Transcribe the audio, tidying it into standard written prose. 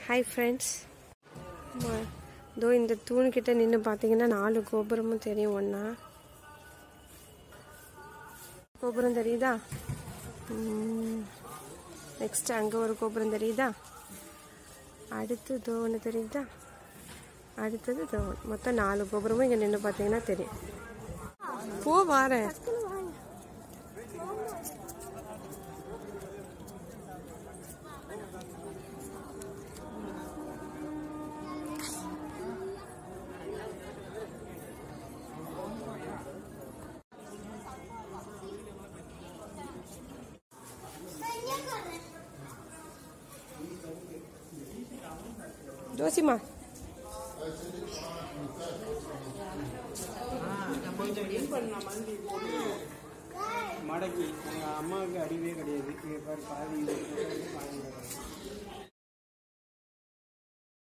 Hi friends. இதோ இந்த தூண்கிட்ட நின்று பார்த்தீங்கன்னா 4 கோபுரமும் தெரியும். ஒன்றா கோபுரம் தெரியுதா? நெக்ஸ்ட் அங்கே ஒரு கோபுரம் தெரியுதா? அடுத்து இதோ ஒன்று தெரியுதா? அடுத்தது இதோ மொத்தம் 4 கோபுரமும் இங்கே நின்று பார்த்தீங்கன்னா தெரியும். போ வாரேன். ஜோசிமா மடக்கி எங்கள் அம்மாவுக்கு அடிவே கிடையாது. பாதி